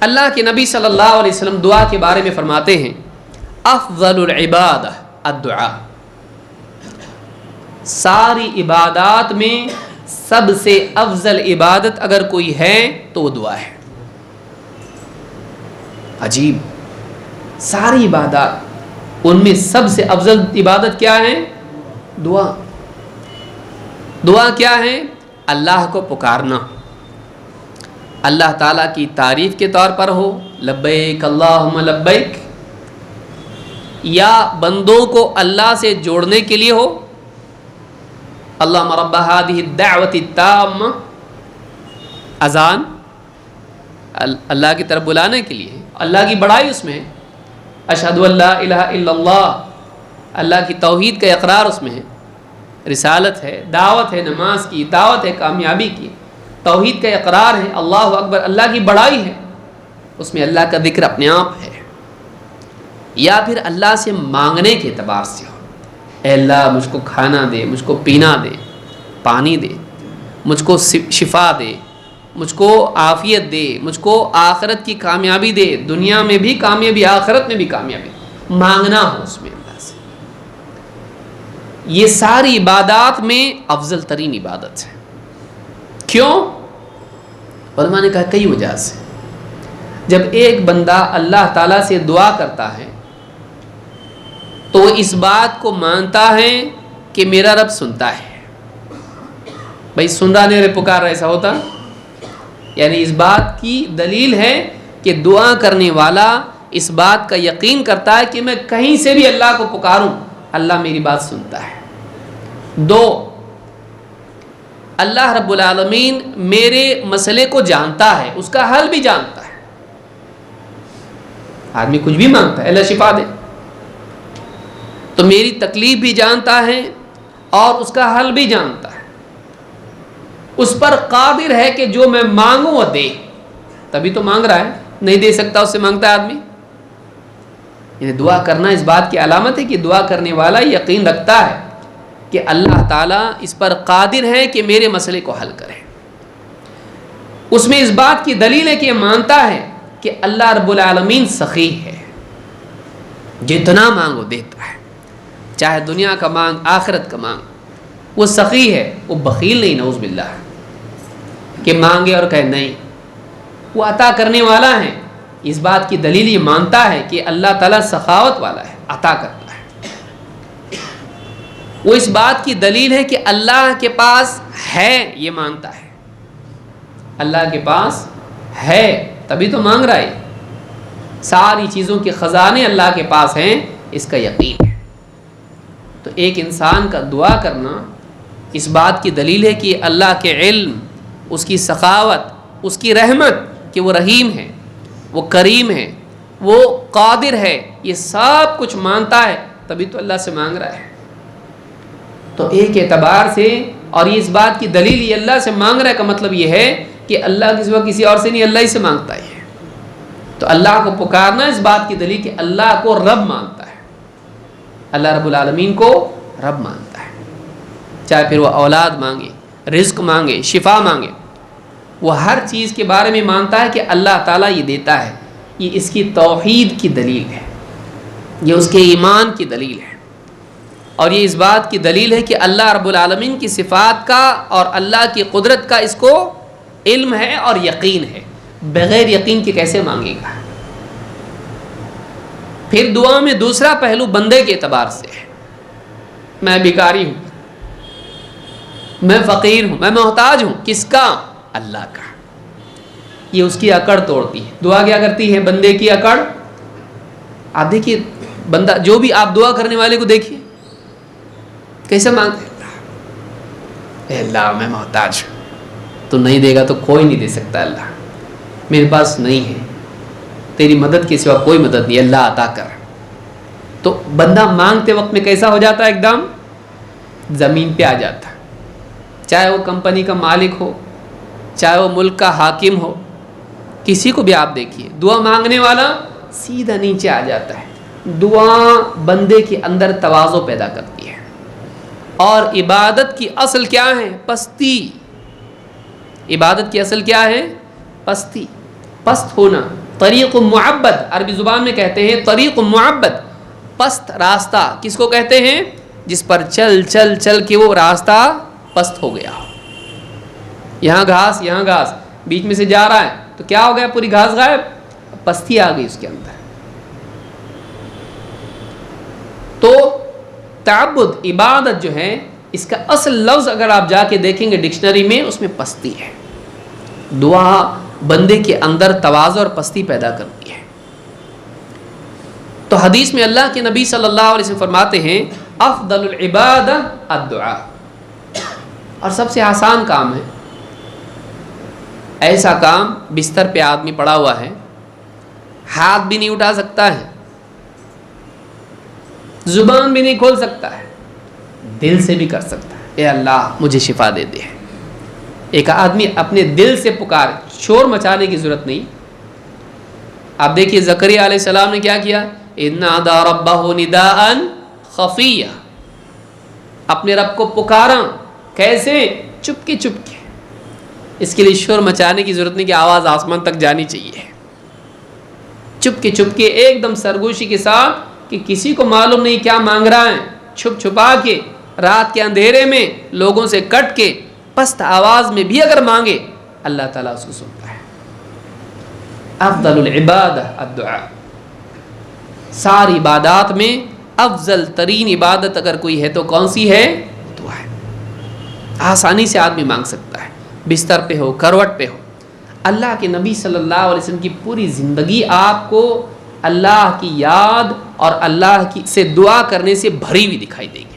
اللہ کے نبی صلی اللہ علیہ وسلم دعا کے بارے میں فرماتے ہیں افضل العبادہ الدعاء، ساری عبادات میں سب سے افضل عبادت اگر کوئی ہے تو وہ دعا ہے۔ عجیب، ساری عبادات ان میں سب سے افضل عبادت کیا ہے؟ دعا۔ دعا کیا ہے؟ اللہ کو پکارنا، اللہ تعالیٰ کی تعریف کے طور پر ہو، لبیک اللہم لبیک، یا بندوں کو اللہ سے جوڑنے کے لیے ہو، اللہم رب ہذہ الدعوۃ التامہ، اذان اللہ کی طرف بلانے کے لیے، اللہ کی بڑائی اس میں ہے، اشہد ان لا الہ الا اللہ، اللہ کی توحید کا اقرار اس میں ہے، رسالت ہے، دعوت ہے، نماز کی، دعوت ہے کامیابی کی، توحید کا اقرار ہے، اللہ اکبر، اللہ کی بڑائی ہے، اس میں اللہ کا ذکر اپنے آپ ہے۔ یا پھر اللہ سے مانگنے کے اعتبار سے ہو، اے اللہ مجھ کو کھانا دے، مجھ کو پینا دے، پانی دے، مجھ کو شفا دے، مجھ کو عافیت دے، مجھ کو آخرت کی کامیابی دے، دنیا میں بھی کامیابی، آخرت میں بھی کامیابی، مانگنا ہو اس میں اللہ سے۔ یہ ساری عبادات میں افضل ترین عبادت ہے۔ کیوں؟ علماء نے کہا کئی وجہ سے۔ جب ایک بندہ اللہ تعالیٰ سے دعا کرتا ہے تو وہ اس بات کو مانتا ہے کہ میرا رب سنتا ہے۔ بھائی سن رہا نہیں رہے، پکار رہا، ایسا ہوتا؟ یعنی اس بات کی دلیل ہے کہ دعا کرنے والا اس بات کا یقین کرتا ہے کہ میں کہیں سے بھی اللہ کو پکاروں اللہ میری بات سنتا ہے۔ دو، اللہ رب العالمین میرے مسئلے کو جانتا ہے، اس کا حل بھی جانتا ہے۔ آدمی کچھ بھی مانگتا ہے، اللہ شفا دے، تو میری تکلیف بھی جانتا ہے اور اس کا حل بھی جانتا ہے، اس پر قادر ہے کہ جو میں مانگوں وہ دے، تبھی تو مانگ رہا ہے، نہیں دے سکتا اس سے مانگتا ہے آدمی۔ یعنی دعا کرنا اس بات کی علامت ہے کہ دعا کرنے والا یقین رکھتا ہے کہ اللہ تعالیٰ اس پر قادر ہے کہ میرے مسئلے کو حل کرے۔ اس میں اس بات کی دلیل ہے کہ یہ مانتا ہے کہ اللہ رب العالمین سخی ہے، جتنا مانگو دیتا ہے، چاہے دنیا کا مانگ آخرت کا مانگ، وہ سخی ہے، وہ بخیل نہیں، نعوذ باللہ، کہ مانگے اور کہے نہیں، وہ عطا کرنے والا ہے۔ اس بات کی دلیل یہ مانتا ہے کہ اللہ تعالیٰ سخاوت والا ہے، عطا کرتا ہے۔ وہ اس بات کی دلیل ہے کہ اللہ کے پاس ہے، یہ مانتا ہے، اللہ کے پاس ہے تبھی تو مانگ رہا ہے، ساری چیزوں کے خزانے اللہ کے پاس ہیں، اس کا یقین ہے۔ تو ایک انسان کا دعا کرنا اس بات کی دلیل ہے کہ اللہ کے علم، اس کی سخاوت، اس کی رحمت، کہ وہ رحیم ہے، وہ کریم ہے، وہ قادر ہے، یہ سب کچھ مانتا ہے تبھی تو اللہ سے مانگ رہا ہے۔ تو ایک اعتبار سے، اور یہ اس بات کی دلیل یہ اللہ سے مانگ رہا ہے کا مطلب یہ ہے کہ اللہ کے سوا کسی اور سے نہیں، اللہ ہی سے مانگتا ہے۔ تو اللہ کو پکارنا اس بات کی دلیل کہ اللہ کو رب مانتا ہے، اللہ رب العالمین کو رب مانتا ہے، چاہے پھر وہ اولاد مانگے، رزق مانگے، شفا مانگے، وہ ہر چیز کے بارے میں مانتا ہے کہ اللہ تعالیٰ یہ دیتا ہے۔ یہ اس کی توحید کی دلیل ہے، یہ اس کے ایمان کی دلیل ہے، اور یہ اس بات کی دلیل ہے کہ اللہ رب العالمین کی صفات کا اور اللہ کی قدرت کا اس کو علم ہے اور یقین ہے، بغیر یقین کے کیسے مانگے گا۔ پھر دعا میں دوسرا پہلو بندے کے اعتبار سے ہے، میں بیکاری ہوں، میں فقیر ہوں، میں محتاج ہوں، کس کا؟ اللہ کا۔ یہ اس کی اکڑ توڑتی ہے۔ دعا کیا کرتی ہے؟ بندے کی اکڑ۔ آپ دیکھیے بندہ، جو بھی آپ دعا کرنے والے کو دیکھیے کیسے مانگتے ہیں، اے اللہ میں محتاج ہوں، تو نہیں دے گا تو کوئی نہیں دے سکتا، اللہ میرے پاس نہیں ہے، تیری مدد کے سوا کوئی مدد نہیں، اللہ عطا کر۔ تو بندہ مانگتے وقت میں کیسا ہو جاتا ہے؟ ایک دم زمین پہ آ جاتا ہے، چاہے وہ کمپنی کا مالک ہو، چاہے وہ ملک کا حاکم ہو، کسی کو بھی آپ دیکھیے، دعا مانگنے والا سیدھا نیچے آ جاتا ہے۔ دعا بندے کے اندر تواضع پیدا کرتی ہے، اور عبادت کی اصل کیا ہے؟ پستی۔ عبادت کی اصل کیا ہے؟ پستی، پست ہونا، طریق معبد عربی زبان میں کہتے ہیں طریق معبد، پست راستہ کس کو کہتے ہیں؟ جس پر چل چل چل کے وہ راستہ پست ہو گیا، یہاں گھاس یہاں گھاس، بیچ میں سے جا رہا ہے تو کیا ہو گیا؟ پوری گھاس غائب، پستی آ گئی اس کے اندر۔ تو تعبد عبادت جو ہے اس کا اصل لفظ اگر آپ جا کے دیکھیں گے ڈکشنری میں، اس میں پستی ہے۔ دعا بندے کے اندر تواضع اور پستی پیدا کرتی ہے۔ تو حدیث میں اللہ کے نبی صلی اللہ علیہ وسلم فرماتے ہیں افضل العبادہ الدعاء، اور سب سے آسان کام ہے، ایسا کام بستر پہ آدمی پڑا ہوا ہے، ہاتھ بھی نہیں اٹھا سکتا ہے، زبان بھی نہیں کھول سکتا ہے، دل سے بھی کر سکتا ہے، اے اللہ مجھے شفا دے دے۔ ایک آدمی اپنے دل سے پکار، شور مچانے کی ضرورت نہیں۔ آپ دیکھیے زکریا علیہ السلام نے کیا کیا؟ اِذْ نَادَىٰ رَبَّهُ نِدَاءً خَفِيًّا، اپنے رب کو پکارا، کیسے؟ چپ کے چپ کے۔ اس کے لیے شور مچانے کی ضرورت نہیں کہ آواز آسمان تک جانی چاہیے، چپ کے ایک دم سرگوشی کے ساتھ کہ کسی کو معلوم نہیں کیا مانگ رہا ہے، چھپ چھپا کے رات کے اندھیرے میں لوگوں سے کٹ کے پست آواز میں بھی اگر مانگے اللہ تعالیٰ اس کو سنتا ہے۔ افضل العبادہ الدعاء، ساری عبادات میں افضل ترین عبادت اگر کوئی ہے تو کون سی ہے؟ دعا ہے۔ آسانی سے آدمی مانگ سکتا ہے، بستر پہ ہو، کروٹ پہ ہو۔ اللہ کے نبی صلی اللہ علیہ وسلم کی پوری زندگی آپ کو اللہ کی یاد اور اللہ کی سے دعا کرنے سے بھری ہوئی دکھائی دے گی۔